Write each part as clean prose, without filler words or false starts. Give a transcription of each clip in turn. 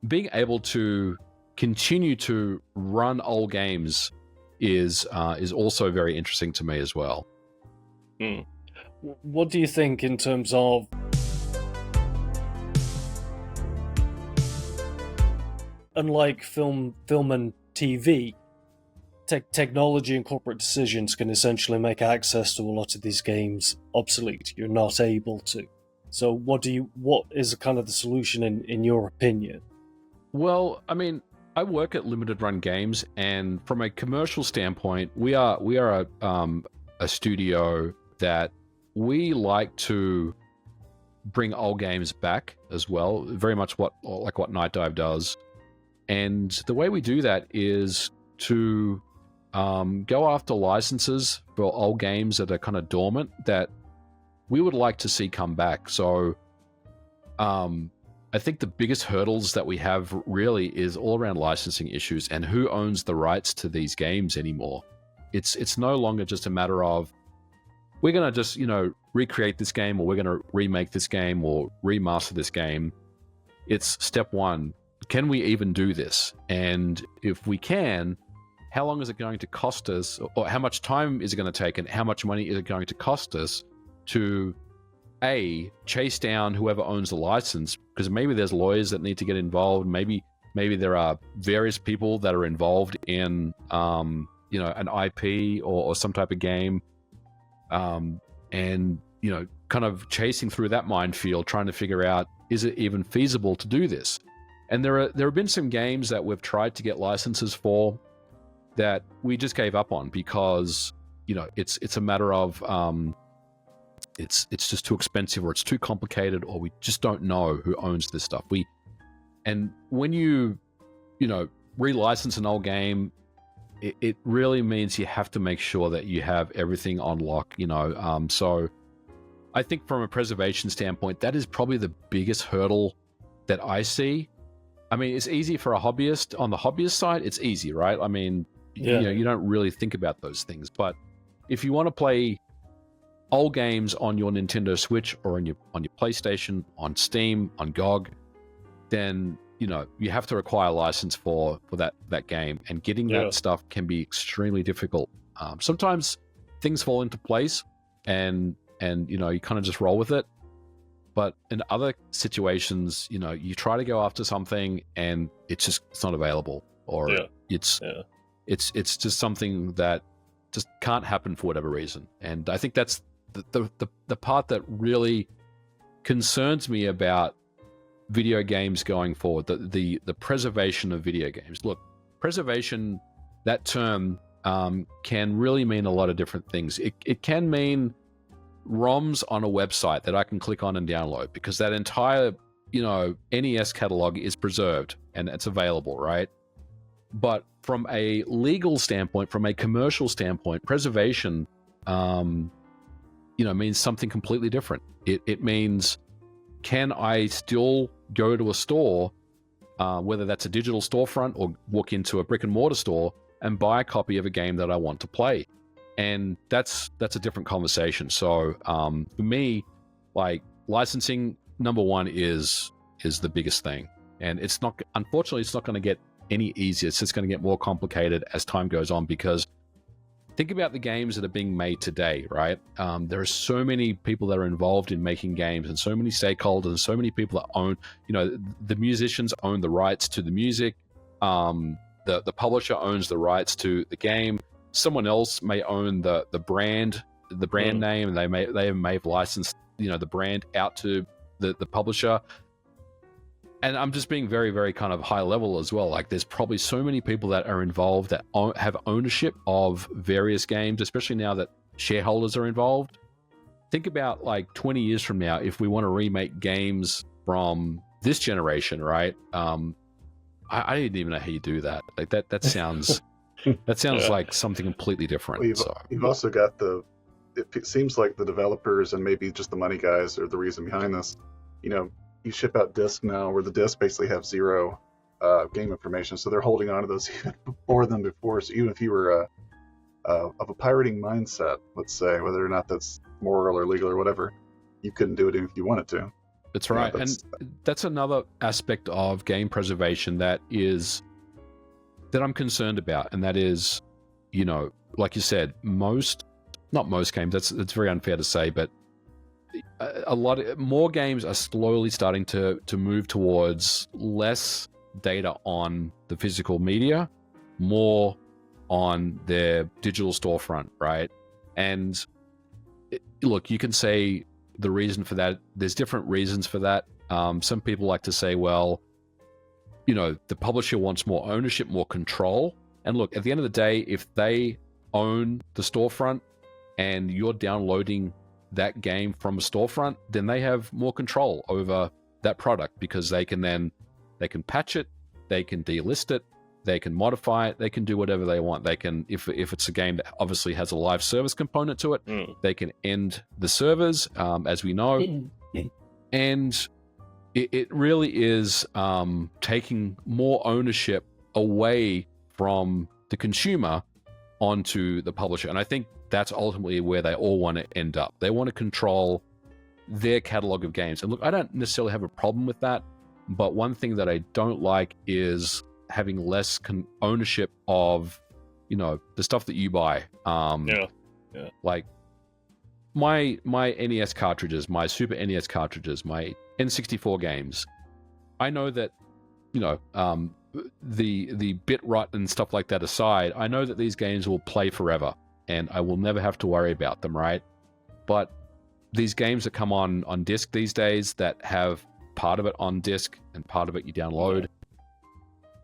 being able to continue to run old games is also very interesting to me as well. What do you think in terms of unlike film and TV, technology and corporate decisions can essentially make access to a lot of these games obsolete. You're not able to. So what is kind of the solution in your opinion? Well, I mean, I work at limited run games, and from a commercial standpoint, we are a studio that we like to bring old games back as well, very much what Night Dive does. And the way we do that is to go after licenses for old games that are kind of dormant that we would like to see come back. So I think the biggest hurdles that we have really is all around licensing issues and who owns the rights to these games anymore. It's no longer just a matter of we're going to just, recreate this game, or we're going to remake this game or remaster this game. It's step one. Can we even do this? And if we can, how long is it going to cost us, or how much time is it going to take, and how much money is it going to cost us to chase down whoever owns the license? Because maybe there's lawyers that need to get involved. Maybe there are various people that are involved in an IP or some type of game, and kind of chasing through that minefield, trying to figure out, is it even feasible to do this? And there have been some games that we've tried to get licenses for that we just gave up on because it's a matter of it's just too expensive, or it's too complicated, or we just don't know who owns this stuff. And when you relicense an old game, it really means you have to make sure that you have everything on lock. So I think from a preservation standpoint, that is probably the biggest hurdle that I see. I mean, it's easy for a hobbyist. On the hobbyist side, it's easy, right? I mean, you don't really think about those things. But if you want to play old games on your Nintendo Switch or on your PlayStation, on Steam, on GOG, then you have to acquire a license for that game, and getting that stuff can be extremely difficult. Sometimes things fall into place, and you kind of just roll with it. But in other situations, you try to go after something and it's not available, or it's just something that just can't happen for whatever reason. And I think that's the part that really concerns me about video games going forward, the preservation of video games. Look, preservation, that term can really mean a lot of different things. It can mean ROMs on a website that I can click on and download, because that entire NES catalog is preserved and it's available, right? But from a legal standpoint, from a commercial standpoint, preservation means something completely different. It means, can I still go to a store, whether that's a digital storefront or walk into a brick and mortar store, and buy a copy of a game that I want to play? And that's a different conversation. So for me, like, licensing, number one, is the biggest thing. And unfortunately, it's not going to get any easier. It's just going to get more complicated as time goes on, because think about the games that are being made today, right? There are so many people that are involved in making games, and so many stakeholders, and so many people that own, the musicians own the rights to the music. The publisher owns the rights to the game. Someone else may own the brand name, and they may have licensed the brand out to the publisher. And I'm just being very, very kind of high level as well. Like, there's probably so many people that are involved that have ownership of various games, especially now that shareholders are involved. Think about, like, 20 years from now, if we want to remake games from this generation, right? I didn't even know how you do that. Like, that sounds like something completely different. Well, you've also got it seems like the developers and maybe just the money guys are the reason behind this. You ship out discs now where the discs basically have zero game information, so they're holding on to those even more than before. So even if you were of a pirating mindset, let's say, whether or not that's moral or legal or whatever, you couldn't do it if you wanted to. That's right. Yeah, And that's another aspect of game preservation that I'm concerned about. And that is, you know, like you said, not most games, that's very unfair to say, but a lot more games are slowly starting to move towards less data on the physical media, more on their digital storefront, right? And look, you can say the reason for that, there's different reasons for that. Some people like to say, well, you know, the publisher wants more ownership, more control. And look, at the end of the day, if they own the storefront and you're downloading that game from a storefront, then they have more control over that product, because they can patch it, they can delist it, they can modify it, they can do whatever they want. They can, if it's a game that obviously has a live service component to it, they can end the servers, as we know. And it really is taking more ownership away from the consumer onto the publisher. And I think that's ultimately where they all want to end up. They want to control their catalog of games. And look, I don't necessarily have a problem with that, but one thing that I don't like is having less ownership of, you know, the stuff that you buy. Like my NES cartridges, my Super NES cartridges, my N64 games. I know that, you know, the bit rot and stuff like that aside, I know that these games will play forever and I will never have to worry about them, right? But these games that come on disc these days that have part of it on disc and part of it you download,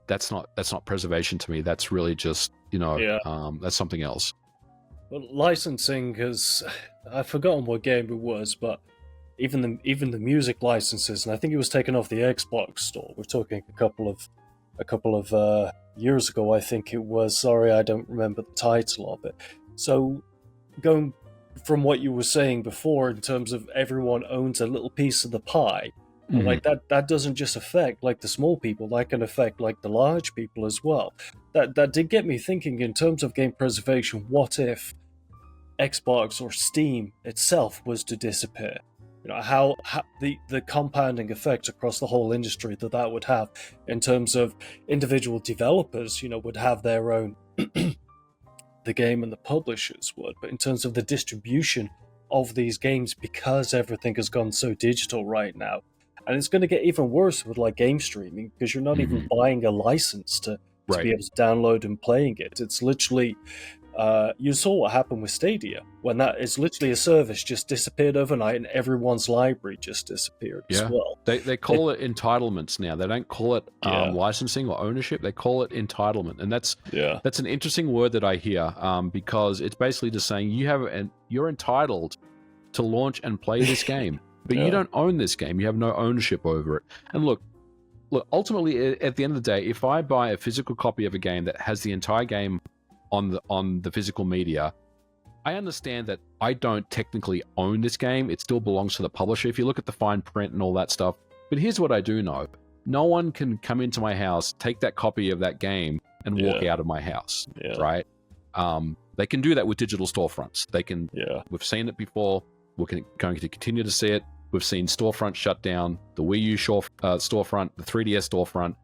that's not preservation to me. That's really just, you know, that's something else. But licensing has, I've forgotten what game it was, but even the music licenses, and I think it was taken off the Xbox store. We're talking a couple of years ago, I think it was. Sorry, I don't remember the title of it. So going from what you were saying before in terms of everyone owns a little piece of the pie, like that doesn't just affect like the small people, that can affect like the large people as well. That did get me thinking in terms of game preservation. What if Xbox or Steam itself was to disappear? You know, how the compounding effect across the whole industry that would have in terms of individual developers, you know, would have their own the game and the publishers would, but in terms of the distribution of these games, because everything has gone so digital right now. And it's going to get even worse with like game streaming, because you're not even buying a license to be able to download and playing it. It's literally, you saw what happened with Stadia, when that is literally a service just disappeared overnight and everyone's library just disappeared as well. They call it entitlements now. They don't call it licensing or ownership. They call it entitlement. And that's an interesting word that I hear, because it's basically just saying you're entitled to launch and play this game. But you don't own this game. You have no ownership over it. And look, ultimately, at the end of the day, if I buy a physical copy of a game that has the entire game on the physical media, I understand that I don't technically own this game. It still belongs to the publisher if you look at the fine print and all that stuff. But here's what I do know. No one can come into my house, take that copy of that game, and walk out of my house, right? They can do that with digital storefronts. They can. We've seen it before. We're going to continue to see it. We've seen storefronts shut down, the Wii U storefront, the 3DS storefront.